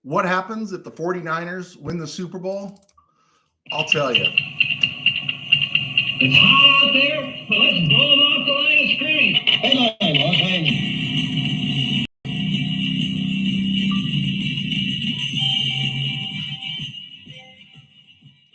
What happens if the 49ers win the Super Bowl? I'll tell you. It's hot out there, but let's blow them off the line of scrimmage. Hang on, hang on.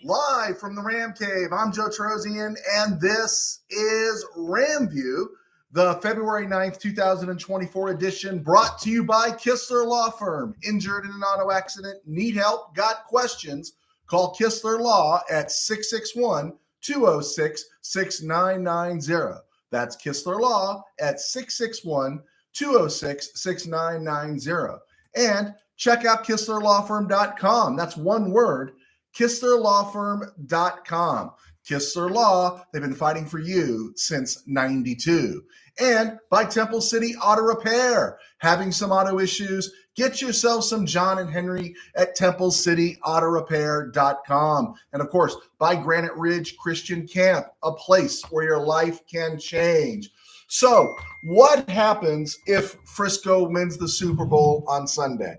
Live from the Ram Cave, I'm Joe Trosian, and this is RamView, the February 9th, 2024 edition, brought to you by Kistler Law Firm. Injured in an auto accident? Need help? Got questions? Call Kistler Law at 661-206-6990. That's Kistler Law at 661-206-6990. And check out KistlerLawFirm.com. That's one word. KistlerLawFirm.com. Kistler Law, they've been fighting for you since 92. And by Temple City Auto Repair. Having some auto issues? Get yourself some John and Henry at TempleCityAutoRepair.com. And of course, by Granite Ridge Christian Camp, a place where your life can change. So what happens if Frisco wins the Super Bowl on Sunday?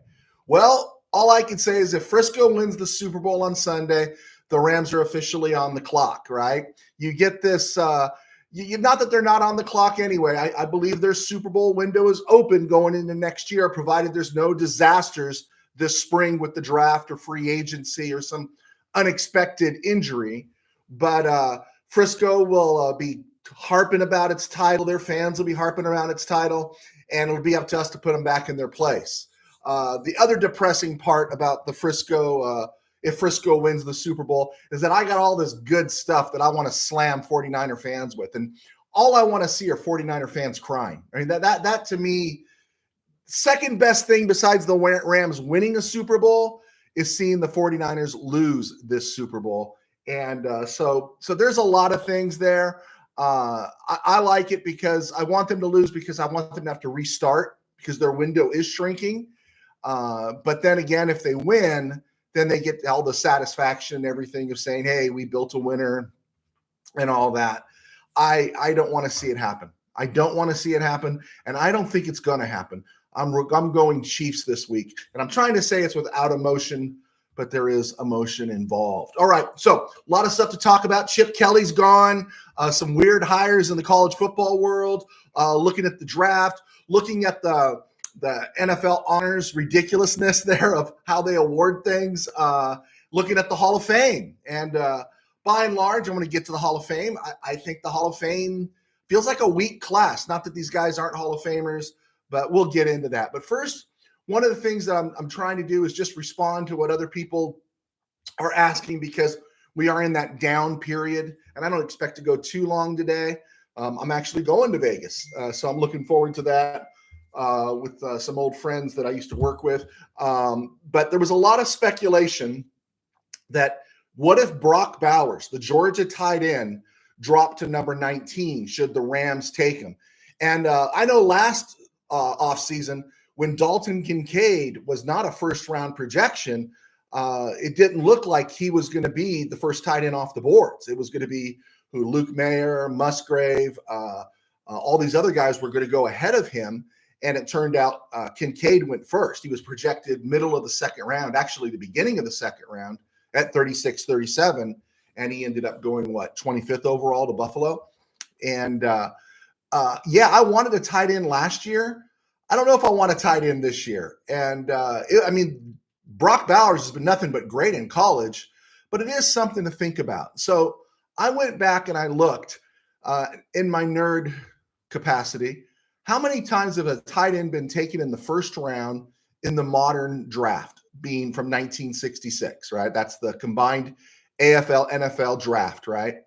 Well, all I can say is if Frisco wins the Super Bowl on Sunday, the Rams are officially on the clock, right? You get this, not that they're not on the clock anyway. I believe their Super Bowl window is open going into next year, provided there's no disasters this spring with the draft or free agency or some unexpected injury. But Frisco will be harping about its title. Their fans will be harping around its title, and it'll be up to us to put them back in their place. The other depressing part about the Frisco, if Frisco wins the Super Bowl, is that I got all this good stuff that I want to slam 49er fans with. And all I want to see are 49er fans crying. I mean, that to me, second best thing besides the Rams winning a Super Bowl is seeing the 49ers lose this Super Bowl. And so there's a lot of things there. I like it because I want them to lose because I want them to have to restart because their window is shrinking. But then again, if they win, then they get all the satisfaction and everything of saying, hey, we built a winner and all that. I don't want to see it happen. I don't want to see it happen, and I don't think it's going to happen. I'm going Chiefs this week, and I'm trying to say it's without emotion, but there is emotion involved. All right, so a lot of stuff to talk about. Chip Kelly's gone. Some weird hires in the college football world, looking at the draft, looking at the NFL honors ridiculousness there of how they award things, looking at the Hall of Fame. And by and large, I'm going to get to the Hall of Fame. I think the Hall of Fame feels like a weak class. Not that these guys aren't Hall of Famers, but we'll get into that. But first, one of the things that I'm trying to do is just respond to what other people are asking because we are in that down period. And I don't expect to go too long today. I'm actually going to Vegas. So I'm looking forward to that. With some old friends that I used to work with. But there was a lot of speculation that what if Brock Bowers, the Georgia tight end, dropped to number 19 should the Rams take him? And I know last offseason when Dalton Kincaid was not a first-round projection, it didn't look like he was going to be the first tight end off the boards. It was going to be Luke Mayer, Musgrave, all these other guys were going to go ahead of him. And it turned out Kincaid went first. He was projected middle of the second round, actually the beginning of the second round at 36, 37. And he ended up going, 25th overall to Buffalo. And, I wanted a tight end last year. I don't know if I want a tight end this year. And, Brock Bowers has been nothing but great in college, but it is something to think about. So I went back and I looked in my nerd capacity. How many times have a tight end been taken in the first round in the modern draft, being from 1966, right? That's the combined AFL, NFL draft, right?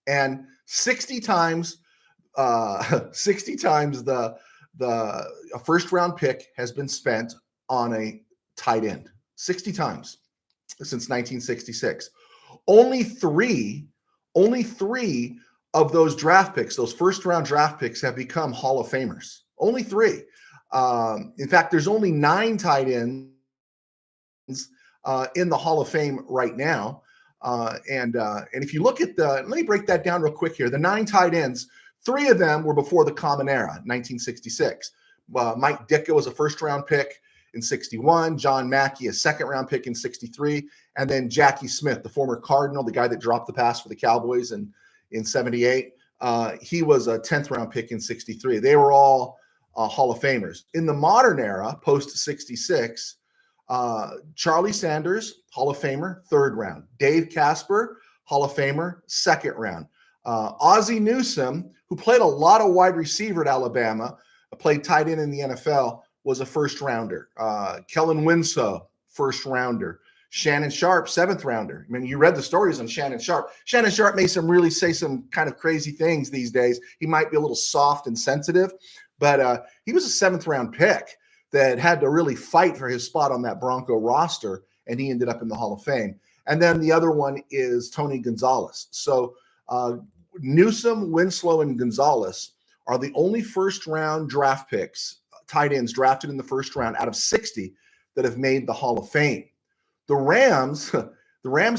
And 60 times a first round pick has been spent on a tight end. 60 times since 1966. Only three of those draft picks, those first round draft picks, have become Hall of Famers. Only three. In fact, there's only 9 tight ends in the Hall of Fame right now. And if you look at let me break that down real quick here. The 9 tight ends, 3 of them were before the Common Era, 1966. Mike Ditka was a first round pick in 61, John Mackey, a second-round pick in 63, and then Jackie Smith, the former Cardinal, the guy that dropped the pass for the Cowboys in 78. He was a 10th-round pick in 63. They were all Hall of Famers. In the modern era, post-66, Charlie Sanders, Hall of Famer, 3rd round. Dave Casper, Hall of Famer, 2nd round. Ozzie Newsome, who played a lot of wide receiver at Alabama, played tight end in the NFL, was a 1st rounder. Kellen Winslow, 1st rounder. Shannon Sharp, 7th rounder. I mean, you read the stories on Shannon Sharp. Shannon Sharp may say some kind of crazy things these days. He might be a little soft and sensitive, but he was a 7th round pick that had to really fight for his spot on that Bronco roster, and he ended up in the Hall of Fame. And then the other one is Tony Gonzalez. So Newsome, Winslow, and Gonzalez are the only 1st round draft picks, tight ends drafted in the 1st round out of 60 that have made the Hall of Fame. The Rams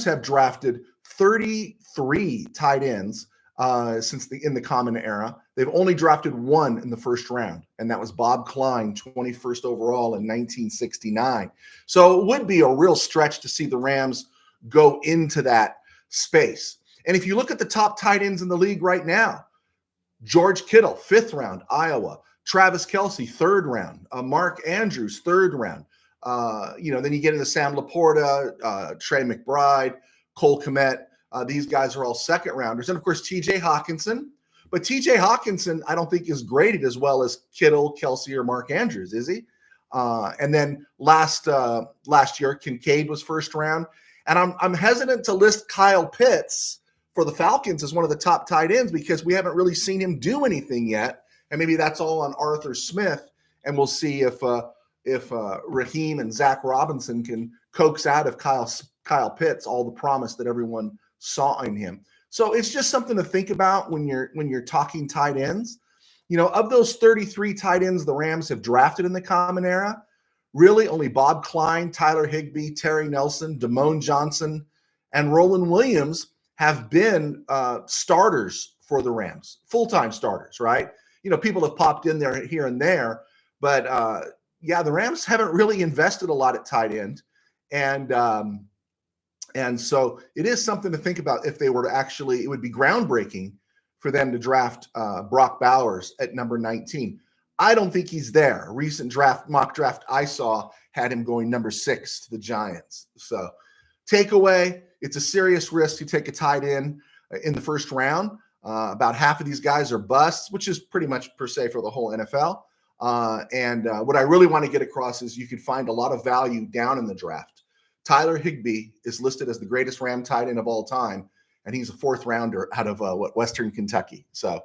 have drafted 33 tight ends in the common era. They've only drafted 1 in the 1st round, and that was Bob Klein, 21st overall in 1969. So it would be a real stretch to see the Rams go into that space. And if you look at the top tight ends in the league right now, George Kittle, 5th round, Iowa. Travis Kelce, 3rd round. Mark Andrews, 3rd round. Then you get into Sam Laporta, Trey McBride, Cole Kmet. These guys are all 2nd rounders. And of course, TJ Hawkinson. But TJ Hawkinson, I don't think is graded as well as Kittle, Kelce, or Mark Andrews, is he? And then last year, Kincaid was 1st round. And I'm hesitant to list Kyle Pitts for the Falcons as one of the top tight ends because we haven't really seen him do anything yet. And maybe that's all on Arthur Smith. And we'll see if Raheem and Zach Robinson can coax out of Kyle Pitts all the promise that everyone saw in him. So it's just something to think about when you're talking tight ends. Of those 33 tight ends the Rams have drafted in the common era, really only Bob Klein, Tyler Higbee, Terry Nelson, Damone Johnson, and Roland Williams have been starters for the Rams, full-time starters, right? People have popped in there here and there, but the Rams haven't really invested a lot at tight end. And so it is something to think about if they were to actually, it would be groundbreaking for them to draft Brock Bowers at number 19. I don't think he's there. A recent mock draft I saw had him going number 6 to the Giants. So takeaway, it's a serious risk to take a tight end in the 1st round. About half of these guys are busts, which is pretty much per se for the whole NFL. What I really want to get across is you can find a lot of value down in the draft. Tyler Higbee is listed as the greatest Ram tight end of all time, and he's a 4th rounder out of Western Kentucky. So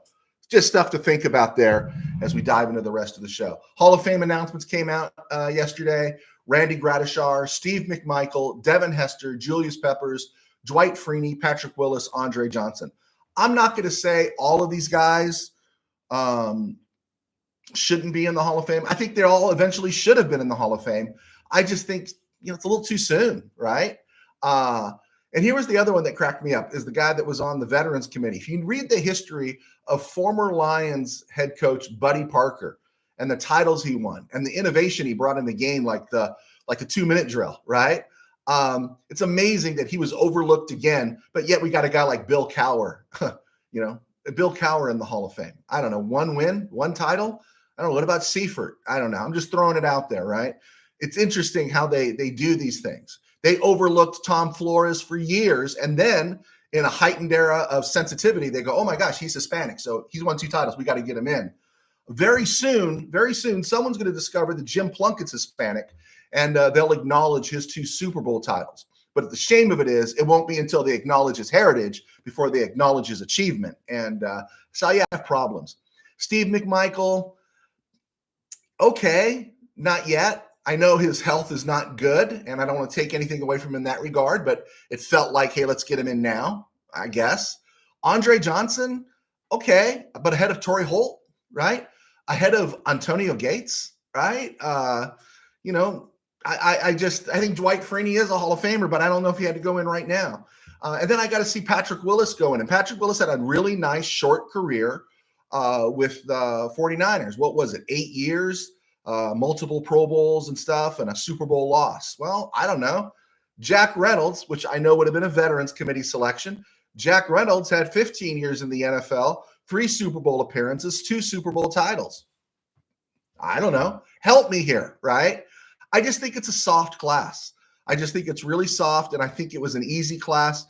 just stuff to think about there as we dive into the rest of the show. Hall of Fame announcements came out yesterday. Randy Gradishar, Steve McMichael, Devin Hester, Julius Peppers, Dwight Freeney, Patrick Willis, Andre Johnson. I'm not going to say all of these guys shouldn't be in the Hall of Fame. I think they all eventually should have been in the Hall of Fame. I just think, it's a little too soon, right? And here was the other one that cracked me up, is the guy that was on the Veterans Committee. If you read the history of former Lions head coach Buddy Parker and the titles he won and the innovation he brought in the game, like the 2-minute drill, right? It's amazing that he was overlooked again, but yet we got a guy like Bill Cowher, Bill Cowher in the Hall of Fame. I don't know, 1 win, 1 title. I don't know. What about Seifert? I don't know. I'm just throwing it out there, right? It's interesting how they do these things. They overlooked Tom Flores for years, and then in a heightened era of sensitivity, they go, oh my gosh, he's Hispanic, so he's won 2 titles. We got to get him in. Very soon, someone's going to discover that Jim Plunkett's Hispanic, and they'll acknowledge his 2 Super Bowl titles. But the shame of it is, it won't be until they acknowledge his heritage before they acknowledge his achievement. And so you have problems. Steve McMichael, okay, not yet. I know his health is not good, and I don't want to take anything away from him in that regard, but it felt like, hey, let's get him in now, I guess. Andre Johnson, okay, but ahead of Torrey Holt, right? Ahead of Antonio Gates, right? I think Dwight Freeney is a Hall of Famer, but I don't know if he had to go in right now. And then I got to see Patrick Willis go in. And Patrick Willis had a really nice short career with the 49ers. What was it, 8 years? multiple Pro Bowls and stuff, and a Super Bowl loss. Well, I don't know. Jack Reynolds, which I know would have been a Veterans Committee selection. Jack Reynolds had 15 years in the NFL, 3 Super Bowl appearances, 2 Super Bowl titles. I don't know. Help me here, right? I just think it's a soft class. I just think it's really soft, and I think it was an easy class.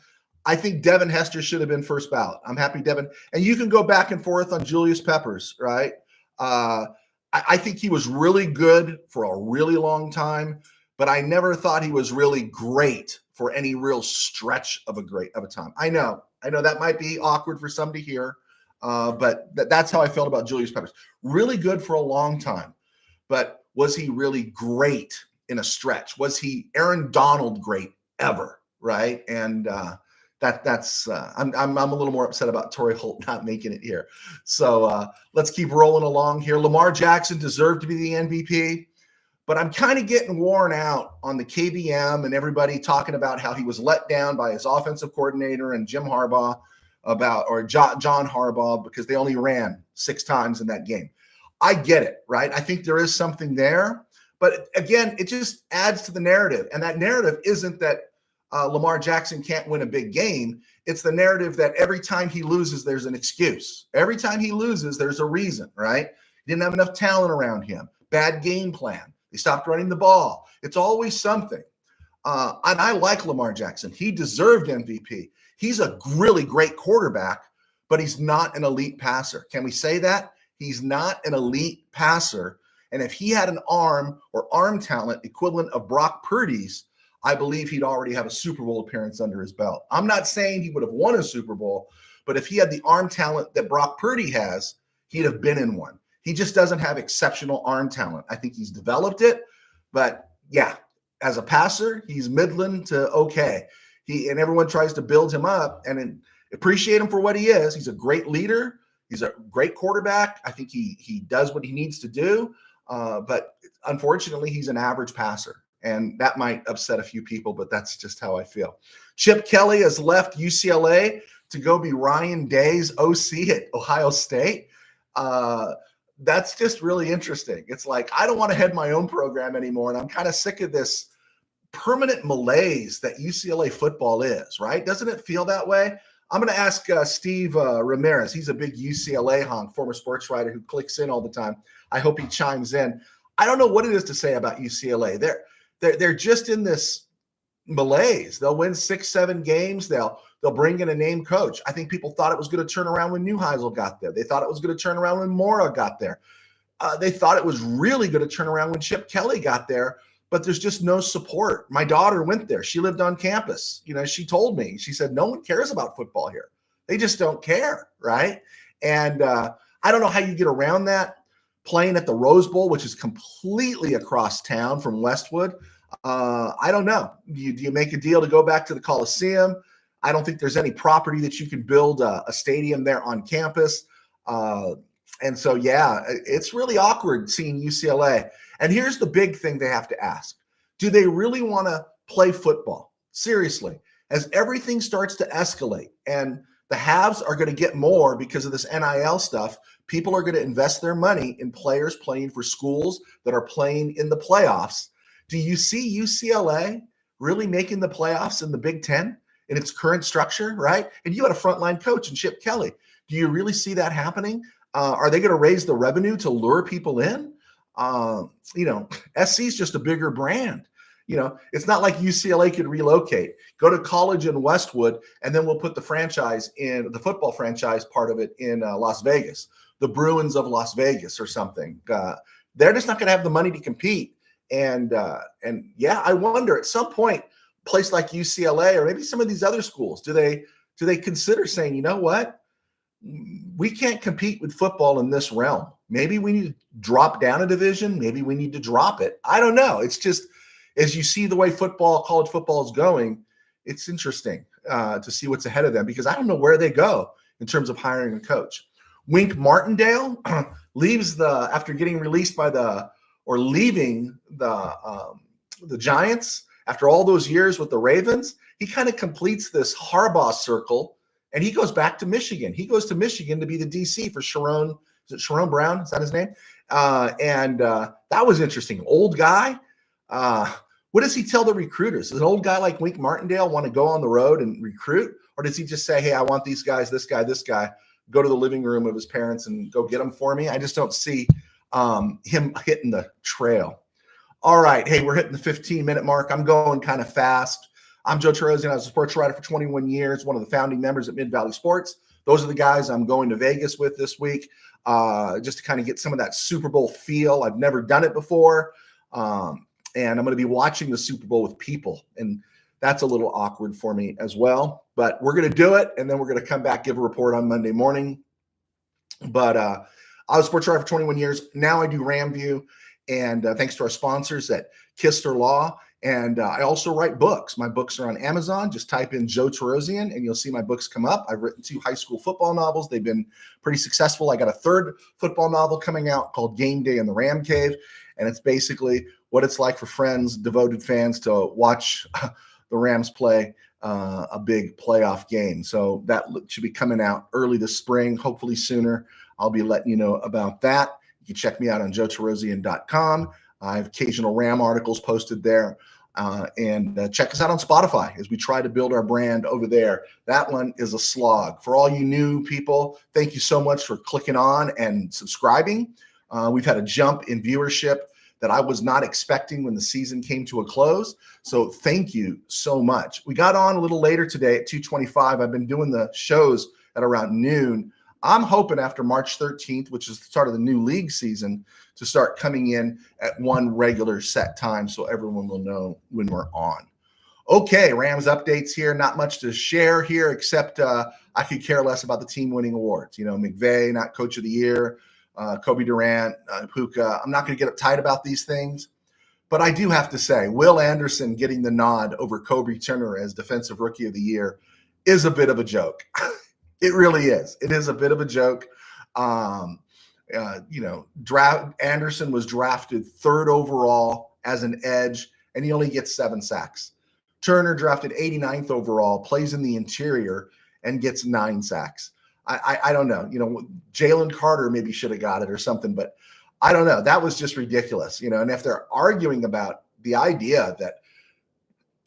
I think Devin Hester should have been first ballot. I'm happy Devin. And you can go back and forth on Julius Peppers, right? I think he was really good for a really long time, but I never thought he was really great for any real stretch of a time. I know that might be awkward for some to hear, but that's how I felt about Julius Peppers. Really good for a long time, but was he really great in a stretch? Was he Aaron Donald great ever? Right? And that's I'm a little more upset about Torrey Holt not making it here. So let's keep rolling along here. Lamar Jackson deserved to be the MVP, but I'm kind of getting worn out on the KBM and everybody talking about how he was let down by his offensive coordinator and John Harbaugh because they only ran 6 times in that game. I get it, right? I think there is something there, but again, it just adds to the narrative, and that narrative isn't that Lamar Jackson can't win a big game. It's the narrative that every time he loses, there's an excuse. Every time he loses, there's a reason, right? He didn't have enough talent around him. Bad game plan. They stopped running the ball. It's always something. And I like Lamar Jackson. He deserved MVP. He's a really great quarterback, but he's not an elite passer. Can we say that? He's not an elite passer. And if he had an arm or arm talent equivalent of Brock Purdy's, I believe he'd already have a Super Bowl appearance under his belt. I'm not saying he would have won a Super Bowl, but if he had the arm talent that Brock Purdy has, he'd have been in one. He just doesn't have exceptional arm talent. I think he's developed it, but yeah, as a passer, he's middling to okay. And everyone tries to build him up and appreciate him for what he is. He's a great leader. He's a great quarterback. I think he does what he needs to do, but unfortunately, he's an average passer. And that might upset a few people, but that's just how I feel. Chip Kelly has left UCLA to go be Ryan Day's OC at Ohio State. That's just really interesting. It's like, I don't want to head my own program anymore. And I'm kind of sick of this permanent malaise that UCLA football is, right? Doesn't it feel that way? I'm going to ask Steve Ramirez. He's a big UCLA honk, former sports writer who clicks in all the time. I hope he chimes in. I don't know what it is to say about UCLA. They're just in this malaise. They'll win 6-7 games. They'll bring in a named coach. I think people thought it was going to turn around when Neuheisel got there. They thought it was going to turn around when Mora got there. They thought it was really going to turn around when Chip Kelly got there, but there's just no support. My daughter went there. She lived on campus. She told me, she said, no one cares about football here. They just don't care, right? And I don't know how you get around that. Playing at the Rose Bowl, which is completely across town from Westwood. I don't know. Do you make a deal to go back to the Coliseum? I don't think there's any property that you can build a stadium there on campus. And so, yeah, it's really awkward seeing UCLA. And here's the big thing they have to ask. Do they really want to play football? Seriously, as everything starts to escalate and the haves are going to get more because of this NIL stuff, people are going to invest their money in players playing for schools that are playing in the playoffs. Do you see UCLA really making the playoffs in the Big Ten in its current structure, right? And you had a frontline coach in Chip Kelly. Do you really see that happening? Are they going to raise the revenue to lure people in? SC is just a bigger brand. It's not like UCLA could relocate, go to college in Westwood, and then we'll put the football franchise part of it in Las Vegas, the Bruins of Las Vegas or something. They're just not going to have the money to compete. And yeah, I wonder at some point, a place like UCLA or maybe some of these other schools, do they consider saying, you know what, we can't compete with football in this realm. Maybe we need to drop down a division. Maybe we need to drop it. I don't know. It's just, as you see the way college football is going, it's interesting to see what's ahead of them because I don't know where they go in terms of hiring a coach. Wink Martindale leaves after getting released leaving the Giants after all those years with the Ravens. He kind of completes this Harbaugh circle and he goes back to Michigan. He goes to Michigan to be the DC for Sharon. Is it Sharon Brown? Is that his name? That was interesting. Old guy. What does he tell the recruiters? Does an old guy like Wink Martindale want to go on the road and recruit? Or does he just say, hey, I want these guys, this guy, go to the living room of his parents and go get them for me? I just don't see him hitting the trail. All right. Hey, we're hitting the 15-minute mark. I'm going kind of fast. I'm Joe Terosian. I was a sports writer for 21 years, one of the founding members at Mid-Valley Sports. Those are the guys I'm going to Vegas with this week, just to kind of get some of that Super Bowl feel. I've never done it before. And I'm going to be watching the Super Bowl with people. And that's a little awkward for me as well. But we're going to do it. And then we're going to come back, give a report on Monday morning. But I was a sports writer for 21 years. Now I do RamView. And thanks to our sponsors at Kister Law. And I also write books. My books are on Amazon. Just type in Joe Terosian and you'll see my books come up. I've written 2 high school football novels. They've been pretty successful. I got a 3rd football novel coming out called Game Day in the Ram Cave. And it's basically what it's like for friends, devoted fans, to watch the Rams play a big playoff game. So that should be coming out early this spring, hopefully sooner. I'll be letting you know about that. You can check me out on joeterosian.com. I have occasional Ram articles posted there. And check us out on Spotify as we try to build our brand over there. That one is a slog. For all you new people, thank you so much for clicking on and subscribing. We've had a jump in viewership that I was not expecting when the season came to a close. So thank you so much. We got on a little later today at 2:25. I've been doing the shows at around noon. I'm hoping after March 13th, which is the start of the new league season, to start coming in at one regular set time so everyone will know when we're on. Okay, Rams updates here. Not much to share here, except I could care less about the team winning awards. You know, McVay, not coach of the year, Kobe Durant, Puka. I'm not going to get uptight about these things. But I do have to say, Will Anderson getting the nod over Kobe Turner as Defensive Rookie of the Year is a bit of a joke. It really is. It is a bit of a joke. Anderson was drafted 3rd overall as an edge, and he only gets 7 sacks. Turner drafted 89th overall, plays in the interior, and gets 9 sacks. I don't know. You know, Jalen Carter maybe should have got it or something, but I don't know. That was just ridiculous. You know, and if they're arguing about the idea that,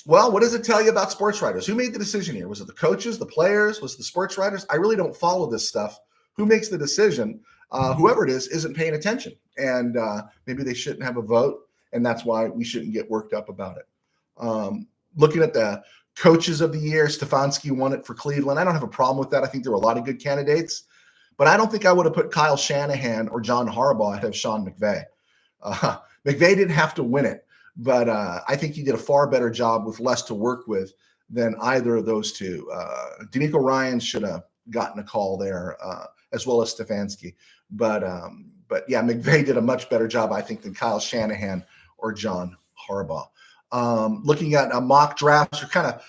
well, what does it tell you about sports writers? Who made the decision here? Was it the coaches, the players? Was it the sports writers? I really don't follow this stuff. Who makes the decision? Whoever it is isn't paying attention. And maybe they shouldn't have a vote. And that's why we shouldn't get worked up about it. Looking at the coaches of the year, Stefanski won it for Cleveland. I don't have a problem with that. I think there were a lot of good candidates. But I don't think I would have put Kyle Shanahan or John Harbaugh ahead of Sean McVay. McVay didn't have to win it. But I think he did a far better job with less to work with than either of those two. D'Amico Ryan should have gotten a call there, as well as Stefanski. But yeah, McVay did a much better job, I think, than Kyle Shanahan or John Harbaugh. Looking at mock drafts, we're kind of,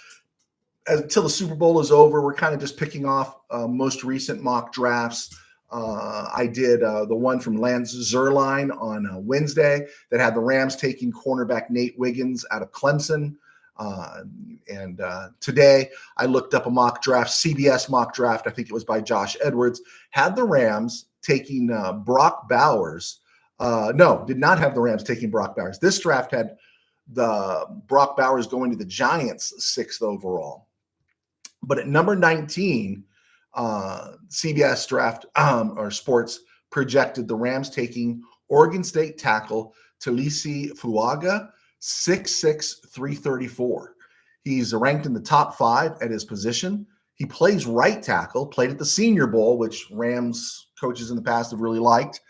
until the Super Bowl is over, we're kind of just picking off most recent mock drafts. I did the one from Lance Zierlein on Wednesday that had the Rams taking cornerback Nate Wiggins out of Clemson. And today I looked up a mock draft, CBS mock draft, I think it was by Josh Edwards, had the Rams taking Brock Bowers. No, did not have the Rams taking Brock Bowers. This draft had the Brock Bowers going to the Giants 6th overall. But at number 19, CBS draft or sports projected the Rams taking Oregon State tackle Talisi Fuaga, 6'6", 334. He's ranked in the top 5 at his position. He plays right tackle, played at the Senior Bowl, which Rams coaches in the past have really liked.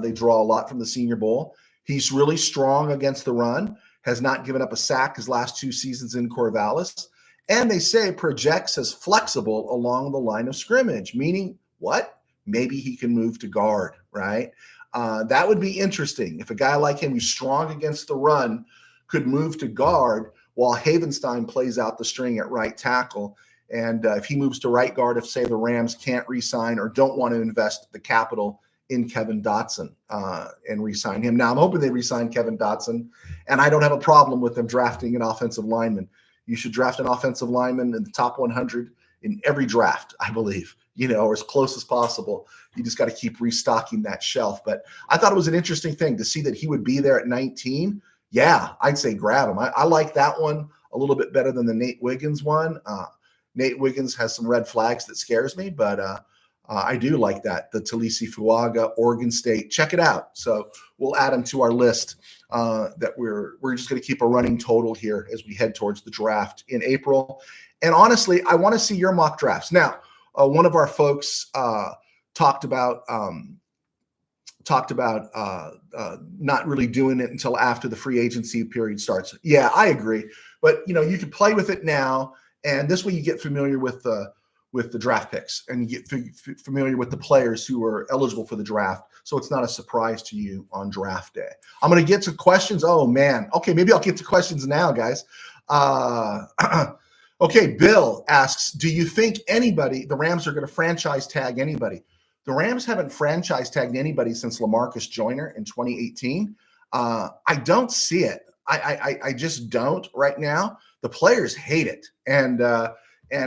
They draw a lot from the Senior Bowl. He's really strong against the run, has not given up a sack his last 2 seasons in Corvallis. And they say projects as flexible along the line of scrimmage, meaning what? Maybe he can move to guard, right? That would be interesting. If a guy like him who's strong against the run could move to guard while Havenstein plays out the string at right tackle. And if he moves to right guard, if, say, the Rams can't re-sign or don't want to invest the capital in Kevin Dotson and re-sign him. Now, I'm hoping they re-sign Kevin Dotson, and I don't have a problem with them drafting an offensive lineman. You should draft an offensive lineman in the top 100 in every draft, I believe, or as close as possible. You just got to keep restocking that shelf. But I thought it was an interesting thing to see that he would be there at 19. Yeah, I'd say grab him. I like that one a little bit better than the Nate Wiggins one. Nate Wiggins has some red flags that scares me, but I do like that. The Talisi Fuaga, Oregon State. Check it out. So we'll add them to our list that we're just going to keep a running total here as we head towards the draft in April. And honestly, I want to see your mock drafts. Now, one of our folks talked about not really doing it until after the free agency period starts. Yeah, I agree. But you can play with it now, and this way you get familiar with the draft picks, and you get familiar with the players who are eligible for the draft, so it's not a surprise to you on draft day. I'm going to get to questions. Oh man, okay, maybe I'll get to questions now, guys. Okay, Bill asks, do you think the Rams are going to franchise tag anybody? The Rams haven't franchise tagged anybody since LaMarcus Joyner in 2018. I don't see it. I just don't right now. The players hate it. And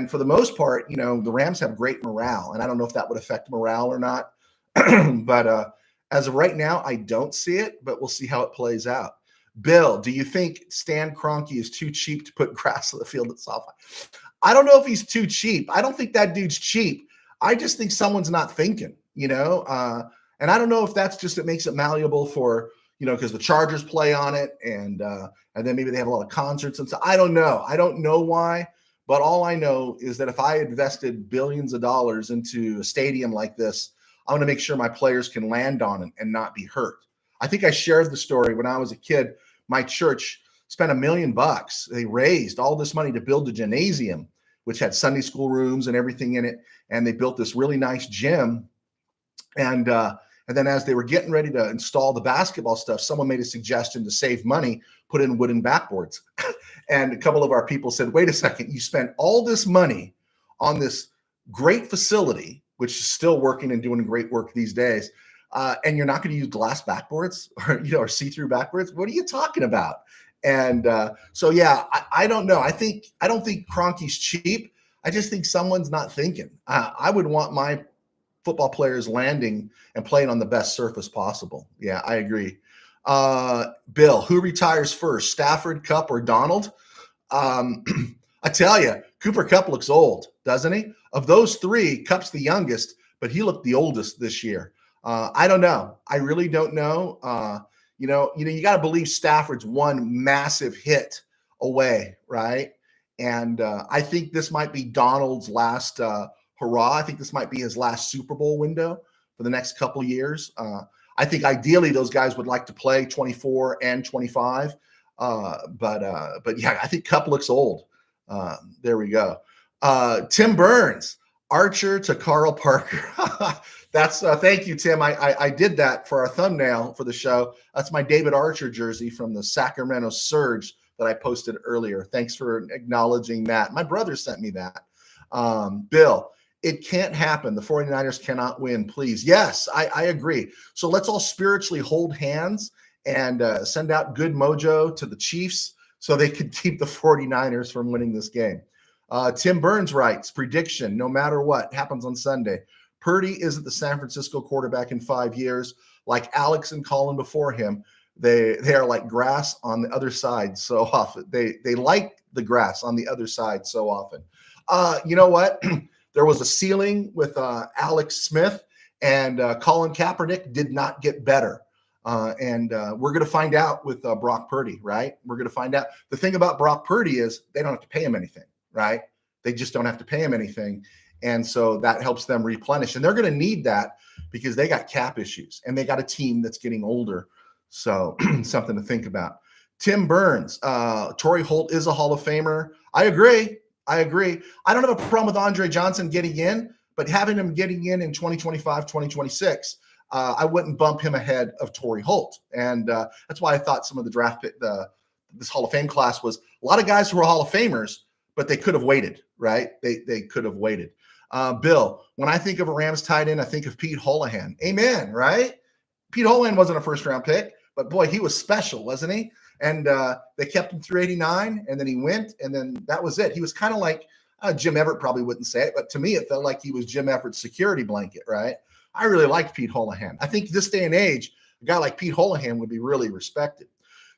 for the most part, the Rams have great morale. And I don't know if that would affect morale or not. But as of right now, I don't see it, but we'll see how it plays out. Bill, do you think Stan Kroenke is too cheap to put grass on the field at SoFi? I don't know if he's too cheap. I don't think that dude's cheap. I just think someone's not thinking, and I don't know if that's just, it makes it malleable for, because the Chargers play on it, and then maybe they have a lot of concerts and stuff. I don't know. I don't know why, but all I know is that if I invested billions of dollars into a stadium like this, I want to make sure my players can land on it and not be hurt. I think I shared the story when I was a kid. My church spent $1 million. They raised all this money to build a gymnasium, which had Sunday school rooms and everything in it. And they built this really nice gym. And then as they were getting ready to install the basketball stuff, someone made a suggestion to save money, put in wooden backboards. And a couple of our people said, wait a second, you spent all this money on this great facility, which is still working and doing great work these days, and you're not going to use glass backboards or see-through backboards? What are you talking about? And so, yeah, I don't know. I don't think Kroenke's cheap. I just think someone's not thinking. I would want my football players landing and playing on the best surface possible. Yeah, I agree. Bill, who retires first, Stafford, Kupp, or Donald? I tell you, Cooper Kupp looks old, doesn't he? Of those three, Kupp's the youngest, but he looked the oldest this year. I don't know. I really don't know. You got to believe Stafford's one massive hit away, right? And I think this might be Donald's last hurrah. I think this might be his last Super Bowl window for the next couple of years. I think ideally those guys would like to play 24 and 25. But yeah, I think Kupp looks old. There we go. Tim Burns, Archer to Carl Parker. That's thank you, Tim. I did that for our thumbnail for the show. That's my David Archer jersey from the Sacramento Surge that I posted earlier. Thanks for acknowledging that. My brother sent me that. Bill, it can't happen. The 49ers cannot win, please. Yes, I agree. So let's all spiritually hold hands and send out good mojo to the Chiefs so they can keep the 49ers from winning this game. Tim Burns writes, prediction, no matter what happens on Sunday, Purdy isn't the San Francisco quarterback in 5 years. Like Alex and Colin before him, they are like grass on the other side so often. They like the grass on the other side so often. You know what? There was a ceiling with Alex Smith, and Colin Kaepernick did not get better. And we're going to find out with Brock Purdy, right? We're going to find out. The thing about Brock Purdy is they don't have to pay him anything, right? They just don't have to pay him anything. And so that helps them replenish. And they're going to need that because they got cap issues and they got a team that's getting older. So something to think about. Tim Burns, Torrey Holt is a Hall of Famer. I agree. I don't have a problem with Andre Johnson getting in, but having him getting in 2025, 2026, I wouldn't bump him ahead of Torrey Holt. And that's why I thought some of the draft pick, this Hall of Fame class was a lot of guys who were Hall of Famers, but they could have waited, right? They could have waited. Bill, when I think of a Rams tight end, I think of Pete Holohan. Amen, right? Pete Holohan wasn't a first-round pick, but boy, he was special, wasn't he? And they kept him through 89, and then he went, and then that was it. He was kind of like, Jim Everett probably wouldn't say it, but to me, it felt like he was Jim Everett's security blanket, right? I really liked Pete Holohan. I think this day and age, a guy like Pete Holohan would be really respected.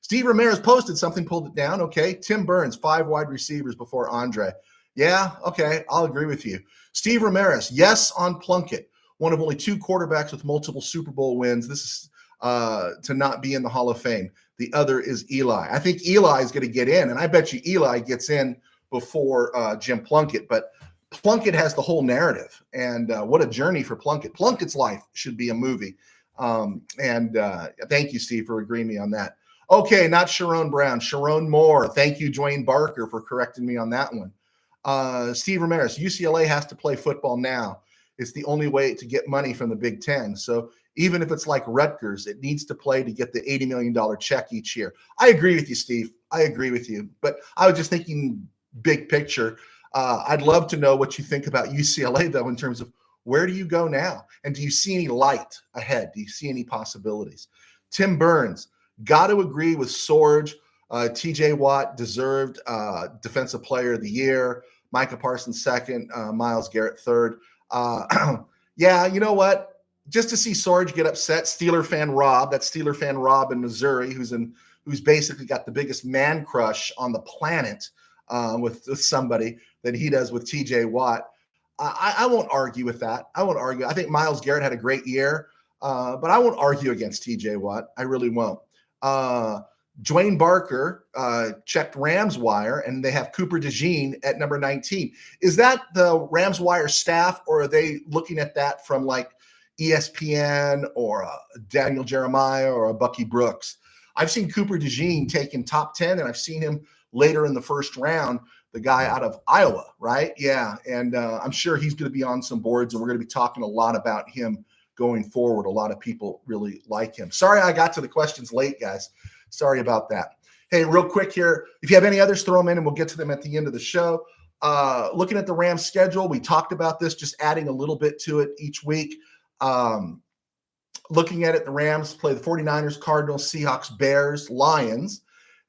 Steve Ramirez posted something, pulled it down. Okay. Tim Burns, 5 wide receivers before Andre. Yeah. Okay. I'll agree with you. Steve Ramirez, yes on Plunkett, one of only 2 quarterbacks with multiple Super Bowl wins. This is to not be in the Hall of Fame. The other is Eli. I think Eli is going to get in, and I bet you Eli gets in before Jim Plunkett. But Plunkett has the whole narrative, and what a journey for Plunkett. Plunkett's life should be a movie. Thank you, Steve, for agreeing me on that. Okay, not Sharon Brown, Sharon Moore. Thank you, Dwayne Barker, for correcting me on that one. Steve Ramirez, UCLA has to play football now. It's the only way to get money from the Big Ten. So even if it's like Rutgers, it needs to play to get the $80 million check each year. I agree with you, Steve. I agree with you. But I was just thinking big picture. I'd love to know what you think about UCLA, though, in terms of where do you go now? And do you see any light ahead? Do you see any possibilities? Tim Burns, got to agree with Sorge. TJ Watt deserved Defensive Player of the Year. Micah Parsons second. Myles Garrett third. Yeah, you know what? Just to see Sorge get upset, Steeler fan Rob, that's Steeler fan Rob in Missouri, who's basically got the biggest man crush on the planet with somebody that he does with TJ Watt. I won't argue with that. I won't argue. I think Myles Garrett had a great year, but I won't argue against TJ Watt. I really won't. Dwayne Barker checked Rams Wire, and they have Cooper DeJean at number 19. Is that the Rams Wire staff, or are they looking at that from like ESPN or Daniel Jeremiah or a Bucky Brooks? I've seen Cooper DeJean taken top 10, and I've seen him later in the first round, the guy out of Iowa, right? Yeah, and I'm sure he's going to be on some boards, and we're going to be talking a lot about him going forward. A lot of people really like him. Sorry I got to the questions late, guys. Sorry about that. Hey, real quick here, if you have any others, throw them in, and we'll get to them at the end of the show. Looking at the Rams schedule, we talked about this, just adding a little bit to it each week. Looking at it, the Rams play the 49ers, Cardinals, Seahawks, Bears, Lions.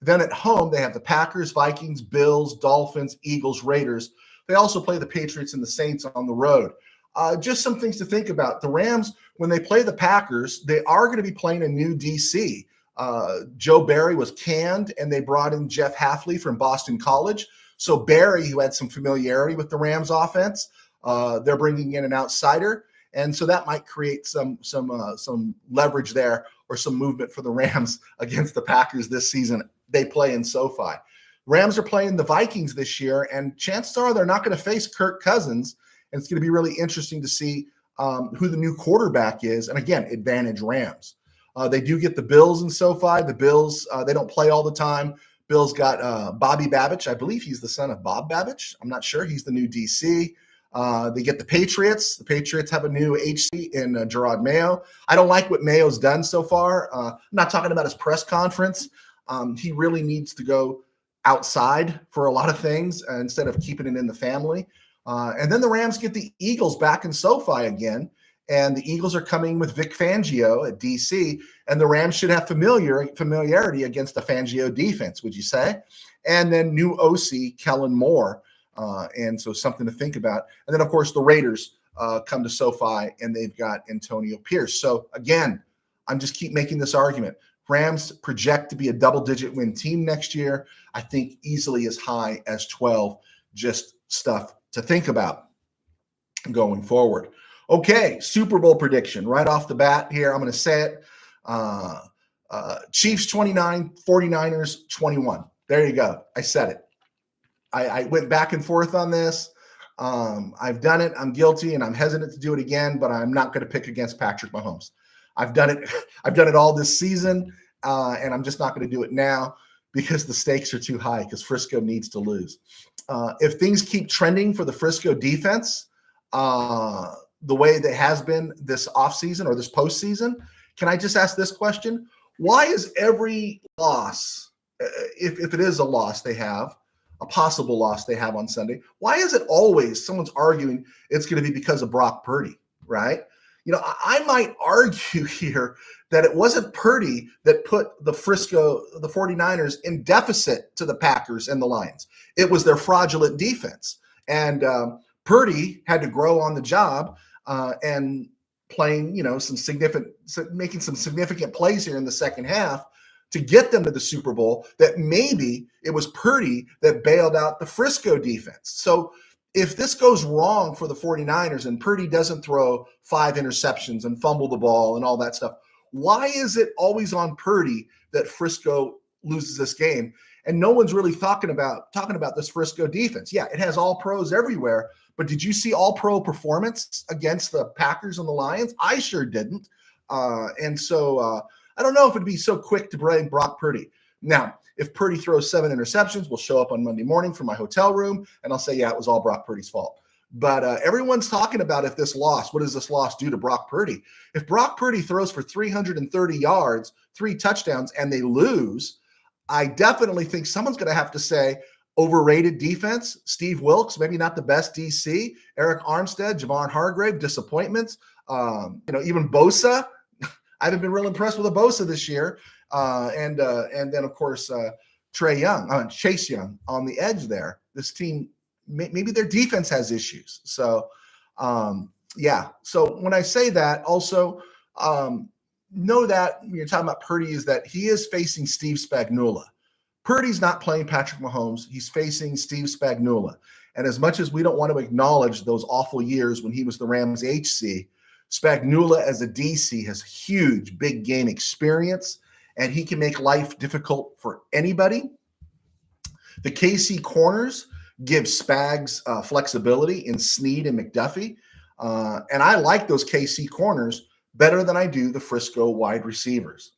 Then at home, they have the Packers, Vikings, Bills, Dolphins, Eagles, Raiders. They also play the Patriots and the Saints on the road. Just some things to think about. The Rams, when they play the Packers, they are going to be playing a new DC. Joe Barry was canned, and they brought in Jeff Hafley from Boston College. So Barry, who had some familiarity with the Rams offense, they're bringing in an outsider. And so that might create some leverage there, or some movement for the Rams against the Packers this season. They play in SoFi. Rams are playing the Vikings this year, and chances are they're not going to face Kirk Cousins. And it's going to be really interesting to see who the new quarterback is. And again, advantage Rams. They do get the Bills in SoFi. The Bills, they don't play all the time. Bills got Bobby Babich. I believe he's the son of Bob Babich. I'm not sure. He's the new DC. They get the Patriots. The Patriots have a new HC in Gerard Mayo. I don't like what Mayo's done so far. I'm not talking about his press conference. He really needs to go outside for a lot of things instead of keeping it in the family. And then the Rams get the Eagles back in SoFi again. And the Eagles are coming with Vic Fangio at DC. And the Rams should have familiarity against the Fangio defense, would you say? And then new OC, Kellen Moore. And so something to think about. And then, of course, the Raiders come to SoFi, and they've got Antonio Pierce. So, again, I'm just keep making this argument. Rams project to be a double-digit win team next year. I think easily as high as 12. Just stuff to think about going forward. Okay, Super Bowl prediction right off the bat here. I'm going to say it. Chiefs 29, 49ers 21. There you go. I said it. I went back and forth on this. I've done it. I'm guilty, and I'm hesitant to do it again, but I'm not going to pick against Patrick Mahomes. I've done it. I've done it all this season, and I'm just not going to do it now because the stakes are too high, because Frisco needs to lose. If things keep trending for the Frisco defense the way that has been this offseason or this postseason, can I just ask this question? Why is every loss, if it is a loss they have, a possible loss they have on Sunday, why is it always someone's arguing it's going to be because of Brock Purdy, right? You know, I might argue here that it wasn't Purdy that put the 49ers in deficit to the Packers and the Lions. It was their fraudulent defense. And Purdy had to grow on the job and playing, making some significant plays here in the second half to get them to the Super Bowl, that maybe it was Purdy that bailed out the Frisco defense. So if this goes wrong for the 49ers and Purdy doesn't throw 5 interceptions and fumble the ball and all that stuff, why is it always on Purdy that Frisco loses this game? And no one's really talking about this Frisco defense. Yeah, it has all pros everywhere, but did you see all pro performance against the Packers and the Lions? I sure didn't. And so I don't know if it'd be so quick to blame Brock Purdy. Now, if Purdy throws 7 interceptions, we'll show up on Monday morning from my hotel room, and I'll say, yeah, it was all Brock Purdy's fault. But everyone's talking about if this loss, what does this loss do to Brock Purdy? If Brock Purdy throws for 330 yards, 3 touchdowns, and they lose, I definitely think someone's going to have to say overrated defense. Steve Wilkes, maybe not the best DC. Eric Armstead, Javon Hargrave, disappointments. Even Bosa. I haven't been real impressed with Bosa this year. And then, of course, Chase Young on the edge there. This team, maybe their defense has issues. So, yeah. So when I say that, also know that when you're talking about Purdy is that he is facing Steve Spagnuolo. Purdy's not playing Patrick Mahomes. He's facing Steve Spagnuolo. And as much as we don't want to acknowledge those awful years when he was the Rams HC, Spagnuolo as a DC has huge big game experience, and he can make life difficult for anybody. The KC corners give Spags flexibility in Snead and McDuffie. And I like those KC corners better than I do the Frisco wide receivers.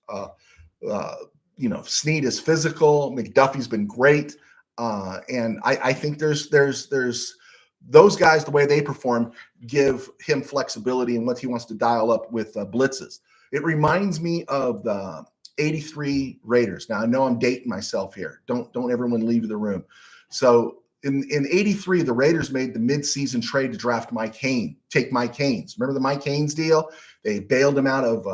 Snead is physical. McDuffie's been great. And I think there's those guys, the way they perform, give him flexibility in what he wants to dial up with blitzes. It reminds me of the 83 Raiders. Now, I know I'm dating myself here. Don't everyone leave the room. So in 83, the Raiders made the midseason trade to draft Mike Haynes. Remember the Mike Haynes deal? They bailed him out of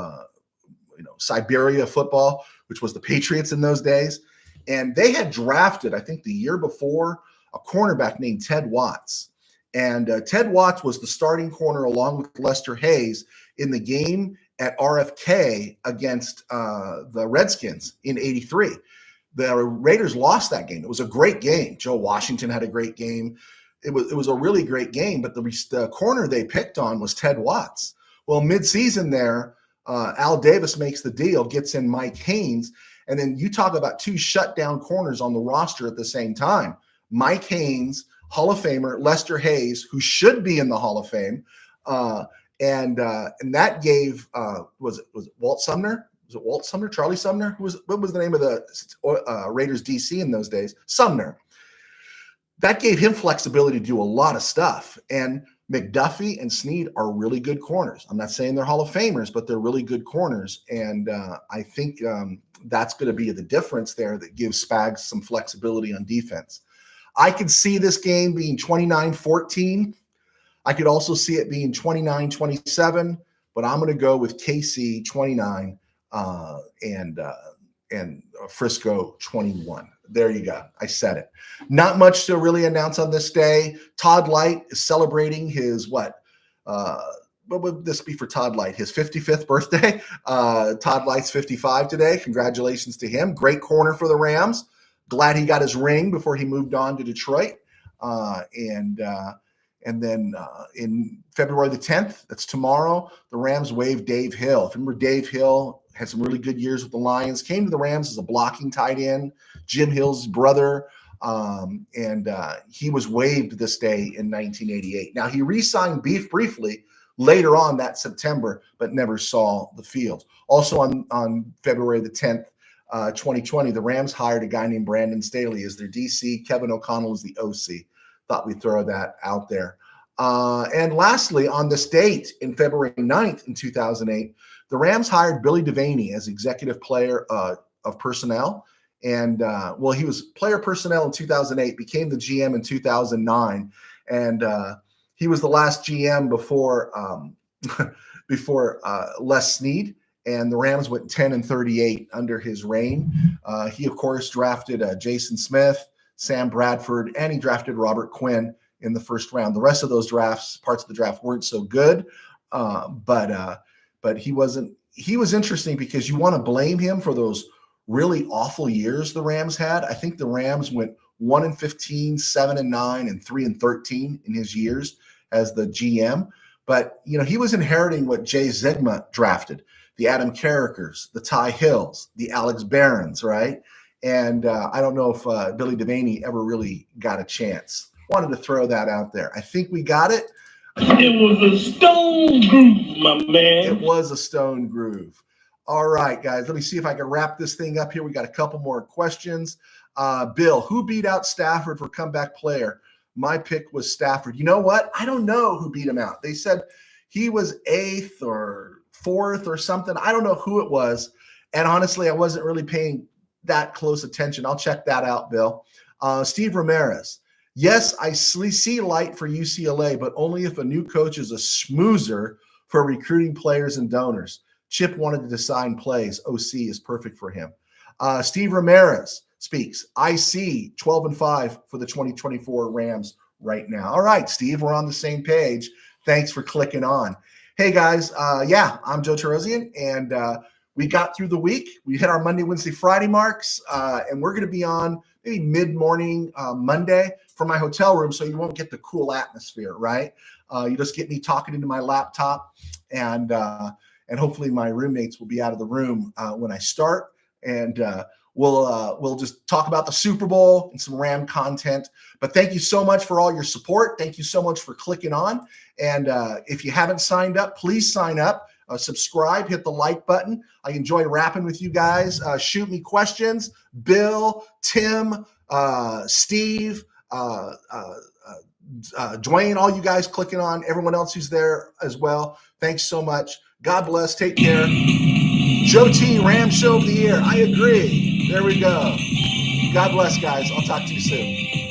Siberia football, which was the Patriots in those days. And they had drafted, I think the year before, a cornerback named Ted Watts. And Ted Watts was the starting corner along with Lester Hayes in the game at RFK against the Redskins in 83. The Raiders lost that game. It was a great game. Joe Washington had a great game. It was a really great game, but the corner they picked on was Ted Watts. Well, midseason there, Al Davis makes the deal, gets in Mike Haynes, and then you talk about 2 shutdown corners on the roster at the same time. Mike Haynes, Hall of Famer, Lester Hayes, who should be in the Hall of Fame, and that gave was it Walt Sumner? Was it Walt Sumner? Charlie Sumner? What was the name of the Raiders DC in those days? Sumner. That gave him flexibility to do a lot of stuff. And McDuffie and Snead are really good corners. I'm not saying they're Hall of Famers, but they're really good corners. And I think that's going to be the difference there that gives Spags some flexibility on defense. I could see this game being 29-14. I could also see it being 29-27, but I'm going to go with KC 29 and Frisco 21. There you go. I said it. Not much to really announce on this day. Todd Light is celebrating his what would this be for Todd Light? His 55th birthday. Todd Light's 55 today. Congratulations to him. Great corner for the Rams. Glad he got his ring before he moved on to Detroit. And then in February the 10th, that's tomorrow, the Rams waive Dave Hill. If you remember, Dave Hill had some really good years with the Lions, came to the Rams as a blocking tight end, Jim Hill's brother, and he was waived this day in 1988. Now, he re-signed briefly later on that September, but never saw the field. Also on February the 10th, 2020, the Rams hired a guy named Brandon Staley as their DC. Kevin O'Connell is the OC. Thought we'd throw that out there. And lastly, on this date, in February 9th in 2008, the Rams hired Billy Devaney as executive player of personnel. And, he was player personnel in 2008, became the GM in 2009. And he was the last GM before Les Snead. And the Rams went 10-38 under his reign. He, of course, drafted Jason Smith, Sam Bradford, and he drafted Robert Quinn in the first round. The rest of those parts of the draft weren't so good, but he wasn't. He was interesting because you want to blame him for those really awful years the Rams had. I think the Rams went 1-15, 7-9, and 3-13 in his years as the GM. But he was inheriting what Jay Zygmunt drafted: the Adam Carrickers, the Ty Hills, the Alex Barons, right? And I don't know if Billy Devaney ever really got a chance. Wanted to throw that out there. I think we got it. It was a stone groove, my man. It was a stone groove. All right, guys, let me see if I can wrap this thing up here. We got a couple more questions. Bill, who beat out Stafford for comeback player? My pick was Stafford. You know what? I don't know who beat him out. They said he was 8th or 4th or something. I don't know who it was. And honestly, I wasn't really paying that close attention. I'll check that out, Bill. Steve Ramirez. Yes, I see light for UCLA, but only if a new coach is a schmoozer for recruiting players and donors. Chip wanted to design plays. OC is perfect for him. Steve Ramirez speaks. I see 12-5 for the 2024 Rams right now. All right, Steve, we're on the same page. Thanks for clicking on. Hey, guys. I'm Joe Terosian, and we got through the week. We hit our Monday, Wednesday, Friday marks, and we're going to be on maybe mid-morning Monday from my hotel room, so you won't get the cool atmosphere, right? You just get me talking into my laptop, and hopefully my roommates will be out of the room when I start, and we'll just talk about the Super Bowl and some Ram content. But thank you so much for all your support. Thank you so much for clicking on. And if you haven't signed up, please sign up. Subscribe, hit the like button. I enjoy rapping with you guys. Shoot me questions. Bill, Tim, Steve, Dwayne, all you guys clicking on, everyone else who's there as well. Thanks so much. God bless. Take care. Joe T, Ram Show of the Year. I agree. There we go. God bless, guys. I'll talk to you soon.